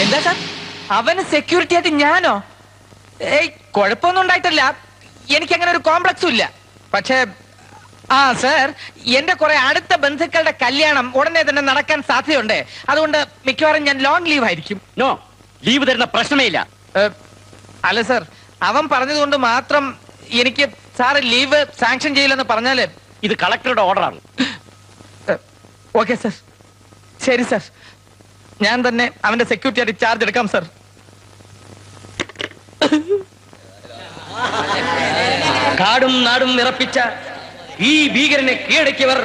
എന്താ സാർ? അവന് സെക്യൂരിറ്റി ആയിട്ട് ഞാനോ? ഏയ്, കുഴപ്പമൊന്നും ഉണ്ടായിട്ടില്ല. എനിക്കങ്ങനെ ഒരു കോംപ്ലക്സും ഇല്ല. പക്ഷേ സാർ, എന്റെ കുറെ അടുത്ത ബന്ധുക്കളുടെ കല്യാണം ഉടനെ തന്നെ നടക്കാൻ സാധ്യതയുണ്ട്. അതുകൊണ്ട് മിക്കവാറും ഞാൻ ലോങ് ലീവ് ആയിരിക്കും. നോ, ലീവ് തരുന്ന പ്രശ്നമേ ഇല്ല. അല്ല സാർ, അവൻ പറഞ്ഞതുകൊണ്ട് മാത്രം എനിക്ക് സാറ് ലീവ് സാങ്ഷൻ ചെയ്യില്ലെന്ന് പറഞ്ഞാല് ഇത് കളക്ടറുടെ ഓർഡറാണ്. ഓക്കെ സാർ, ശരി സാർ, ഞാൻ തന്നെ അവന്റെ സെക്യൂരിറ്റി ആയിട്ട് ചാർജ് എടുക്കാം സാർ. കാടും നാടും വിറപ്പിച്ച ഈ ഭീകരനെ കീഴടക്കിയവർ,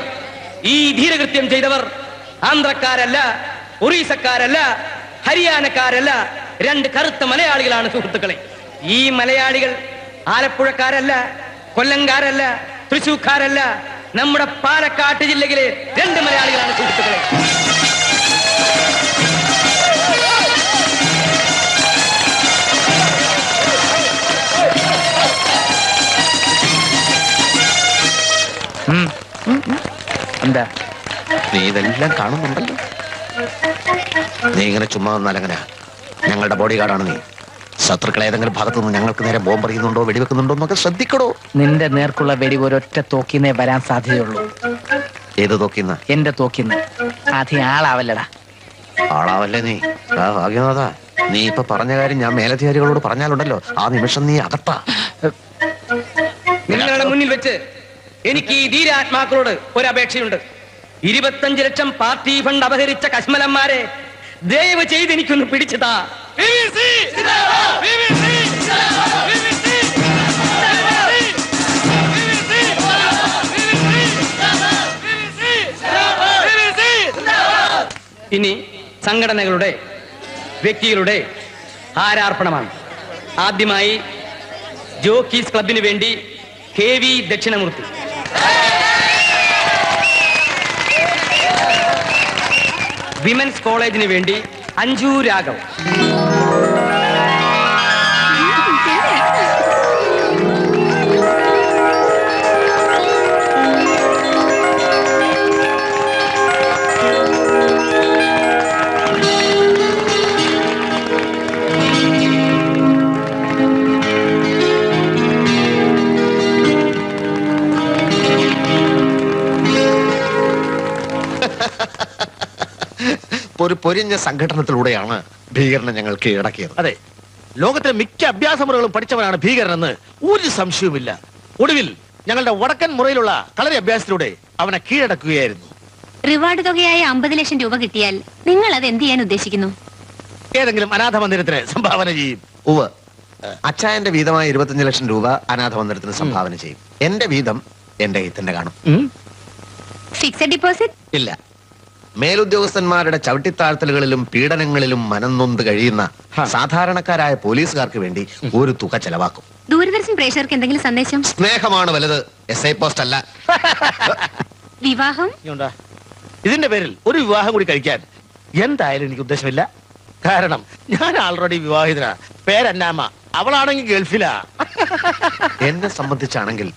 ഈ ധീരകൃത്യം ചെയ്തവർ ആന്ധ്രക്കാരല്ല, ഒറീസക്കാരല്ല, ഹരിയാനക്കാരല്ല, രണ്ട് കറുത്ത മലയാളികളാണ് സുഹൃത്തുക്കളെ. ഈ മലയാളികൾ ആലപ്പുഴക്കാരല്ല, കൊല്ലംകാരല്ല, തൃശൂർക്കാരല്ല, നമ്മുടെ പാലക്കാട് ജില്ലയിലെ രണ്ട് മലയാളികളാണ് സുഹൃത്തുക്കളെ. എന്താ നീ ഇതെല്ലാം കാണുന്നുണ്ടല്ലോ. നീ ഇങ്ങനെ ചുമ്മാ വന്നാലെങ്ങനെയാ? ഞങ്ങളുടെ ബോഡി ഗാർഡാണ് നീ. ശത്രുക്കൾ ഏതെങ്കിലും ഭാഗത്തുനിന്ന് ഞങ്ങൾക്ക് നേരെ ബോംബ് എറിയുന്നുണ്ടോ വെടിവെക്കുന്നുണ്ടോ എന്നൊക്കെ ശ്രദ്ധിക്കണോ. നിന്റെ നേർക്കുള്ള വെടി ഒരൊറ്റ തോക്കിന്നേ വരാൻ സാധ്യതയുള്ളൂ. ഏത് തോക്കിന്ന? എന്റെ തോക്കിന്ന്. ആദ്യം ആളാവല്ലടാ. ആളാവല്ലേ നീ? ഭാഗ്യനാഥാ, നീ ഇപ്പൊ പറഞ്ഞ കാര്യം ഞാൻ മേലധികാരികളോട് പറഞ്ഞാലുണ്ടല്ലോ, ആ നിമിഷം നീ അകത്താ. നിങ്ങളുടെ മുന്നിൽ വെച്ച് എനിക്ക് ഈ ധീരാത്മാക്കളോട് ഒരു അപേക്ഷയുണ്ട്. 25 ലക്ഷം പാർട്ടി ഫണ്ട് അപഹരിച്ച കശ്മലന്മാരെ ദയവ് ചെയ്ത് എനിക്കൊന്ന് പിടിച്ചതാ. ഇനി സംഘടനകളുടെ, വ്യക്തികളുടെ ആരാർപ്പണമാണ്. ആദ്യമായി ജോക്കീസ് ക്ലബിന് വേണ്ടി KV ദക്ഷിണമൂർത്തി, വിമൻസ് കോളേജിന് വേണ്ടി അഞ്ജു രാഘവ്, ഒരു പൊരിഞ്ഞ സംഘടനത്തിലൂടെയാണ് ഭീകരനെ ഞങ്ങൾ കീഴടക്കിയത്. അതെ, ലോകത്തിലെ മിക്ക അഭ്യാസമുറകളും പഠിച്ചവനാണ് ഭീകരനെന്ന് ഒരു സംശയവുമില്ല. ഒടുവിൽ ഞങ്ങളുടെ വടക്കൻ മുറയിലുള്ള കളരി അഭ്യാസത്തിലൂടെ അവനെ കീഴടക്കുകയായിരുന്നു. റിവാർഡ് തുകയായ 50 ലക്ഷം രൂപ കിട്ടിയാൽ നിങ്ങൾ അത് എന്ത് ചെയ്യാൻ ഉദ്ദേശിക്കുന്നു? ഏതെങ്കിലും അനാഥ മന്ദിരത്തിന് സംഭാവന ചെയ്യും. ഉവ്വ്, അച്ചായന്റെ വീതമായ 25 ലക്ഷം രൂപ അനാഥ മന്ദിരത്തിന് സംഭാവന ചെയ്യും. എന്റെ വീതം എന്റെ കയ്യിൽ തന്നെ കാണും. ഫിക്സഡ് ഡിപ്പോസിറ്റ് ഇല്ല. മേലുദ്യോഗസ്ഥന്മാരുടെ ചവിട്ടിത്താഴ്ത്തലുകളിലും പീഡനങ്ങളിലും മനംനൊന്ത് കഴിയുന്ന സാധാരണക്കാരായ പോലീസുകാർക്ക് വേണ്ടി ഒരു തുക ചെലവാക്കും. ദൂരദർശൻ പ്രേക്ഷകർക്ക് എന്തെങ്കിലും സന്ദേശം? സ്നേഹമാണ് വലുത്, SI പോസ്റ്റ് അല്ല. വിവാഹം ഇതിന്റെ പേരിൽ ഒരു വിവാഹം കൂടി കഴിക്കാൻ എന്തായാലും എനിക്ക് ഉദ്ദേശമില്ല. കാരണം ഞാൻ ആൾറെഡി വിവാഹിതനാ. പേരന്നാമ്മ, അവളാണെങ്കിൽ ഗൾഫിലാ. എന്നെ സംബന്ധിച്ചാണെങ്കിൽ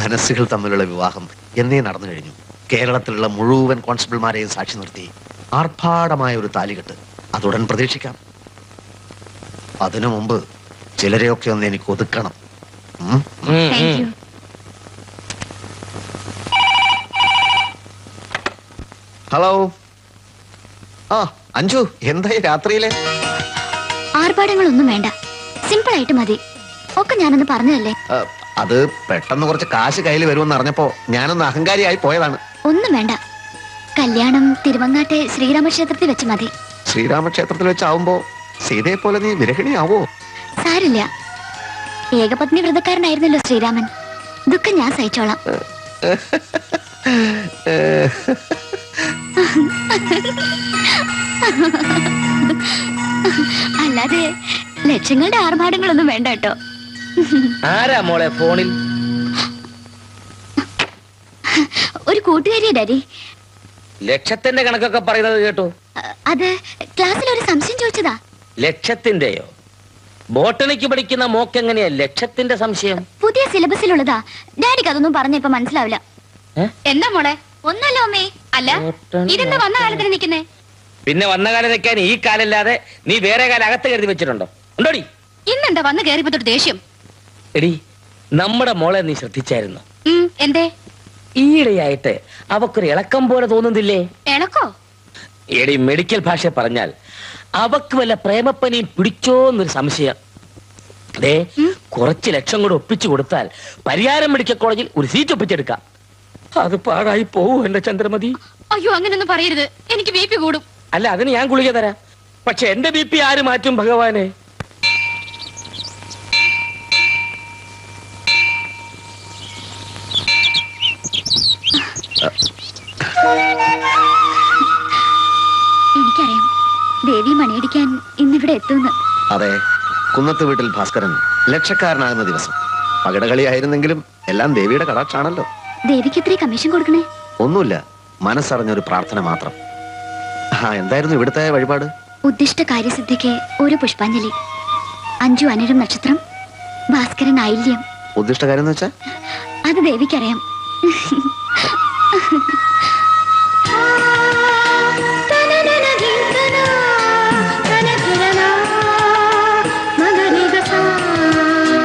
മനസ്സുകൾ തമ്മിലുള്ള വിവാഹം എന്നേ നടന്നു കഴിഞ്ഞു. കേരളത്തിലുള്ള മുഴുവൻ കോൺസ്റ്റബിൾമാരെയും സാക്ഷി നിർത്തി ആർഭാടമായ ഒരു താലികെട്ട് അതുടൻ പ്രതീക്ഷിക്കാം. അതിനു മുമ്പ് ചിലരെയൊക്കെ ഒന്ന് എനിക്ക് ഒതുക്കണം. ഹലോ. അഞ്ജു, എന്തായി രാത്രിയിലെ? ആർഭാടങ്ങളൊന്നും വേണ്ട, സിമ്പിൾ ആയിട്ട് മതി. ഒക്കെ ഞാനൊന്ന് പറഞ്ഞതല്ലേ. അത് പെട്ടെന്ന് കുറച്ച് കാശ് കയ്യിൽ വരുമെന്ന് അറിഞ്ഞപ്പോ ഞാനൊന്ന് അഹങ്കാരിയായി പോയതാണ്. ഒന്നും വേണ്ട, കല്യാണം തിരുവങ്ങാട്ടെ ശ്രീരാമക്ഷേത്രത്തിൽ വെച്ച് മതി. ശ്രീരാമക്ഷേത്രത്തിൽ വെച്ചാവുമ്പോ സീതയെ പോലെ നീ വിരഹിണിയാവോ? സാരില്ല, ഏകപത്നി വ്രതക്കാരനായിരുന്നല്ലോ ശ്രീരാമൻ. ദുഃഖം ഞാൻ സഹിച്ചോളാം. അല്ലാതെ ലക്ഷങ്ങളുടെ ആർഭാടങ്ങളൊന്നും വേണ്ട കേട്ടോ. ആരാ മോളെ ഫോണിൽ? ഒരു കൂട്ടുകാരിയാ ഡാഡി. ലക്ഷത്തിന്റെ കണക്കൊക്കെ പറയുന്നത് കേട്ടോ. അത് ക്ലാസ്സിൽ ഒരു സംശയം ചോദിച്ചതാ. ലക്ഷത്തിന്റെയോ? ബോട്ടണിക്ക് പഠിക്കുന്ന മോക്ക് എങ്ങനെയാ ലക്ഷത്തിന്റെ സംശയം? പുതിയ സിലബസിലുള്ളതാ. ഡാഡിക്ക് അതൊന്നും പറഞ്ഞപ്പോ മനസ്സിലാവില്ല. എന്താ മോളെ? ഒന്നല്ലോ അമ്മേ. അല്ല, ഇതെന്താ വന്ന കാലത്തിന് നിൽക്കുന്നേ? പിന്നെ വന്ന കാലം നിൽക്കാൻ ഈ കാലല്ലാതെ നീ വേറെ കാലം അകത്ത് കരുതി വെച്ചിട്ടുണ്ടോ? ഉണ്ടോടി? ഇന്നെന്താ വന്ന് കയറിയപ്പോ തൊട്ട് ദേഷ്യം? എടി, നമ്മുടെ മോളെ നീ ശ്രദ്ധിച്ചായിരുന്നു? എന്തേ? ഈയിടെയായിട്ട് അവക്കൊരു ഇളക്കം പോലെ തോന്നുന്നില്ലേ? ഇളക്കോ? എടി, മെഡിക്കൽ ഭാഷ പറഞ്ഞാൽ അവക്ക് വല്ല പ്രേമപ്പനിയും പിടിച്ചോന്നൊരു സംശയം. അതെ, കുറച്ച് ലക്ഷം കൂടെ ഒപ്പിച്ചു കൊടുത്താൽ പരിയാരം മെഡിക്കൽ കോളേജിൽ ഒരു സീറ്റ് ഒപ്പിച്ചെടുക്കാം. അത് പാടായി പോവും എന്റെ ചന്ദ്രമതി. അയ്യോ, അങ്ങനൊന്നും പറയരുത്, എനിക്ക് BP കൂടും. അല്ല, അതിന് ഞാൻ ഗുളിക തരാം. പക്ഷെ എന്റെ BP ആര് മാറ്റും ഭഗവാനെ? എനിക്കറിയാം ദേവി മണിയടിക്കാൻ ഇന്നിവിടെ എത്തുന്നു. അതെ, കുന്നത്ത് വീട്ടിൽ ഭാസ്കരൻ ലക്ഷക്കാരനാകുന്ന ദിവസം. പകടകളിയായിരുന്നെങ്കിലും എല്ലാം ദേവിയുടെ കടാക്ഷാണല്ലോ. ദേവിക്ക് ഇത്രയും കമ്മീഷൻ കൊടുക്കണേ? ഒന്നുമില്ല, മനസ്സറിഞ്ഞൊരു പ്രാർത്ഥന മാത്രം. എന്തായിരുന്നു ഇവിടുത്തെ വഴിപാട്? ഉദ്ദിഷ്ട കാര്യസിദ്ധിക്ക് ഒരു പുഷ്പാഞ്ജലി, 5 അനിഴം നക്ഷത്രം, ഭാസ്കരൻ ആയില്യം. ഉദ്ദിഷ്ട കാര്യം എന്ന് വെച്ചാ അത് ദേവിക്കറിയാം.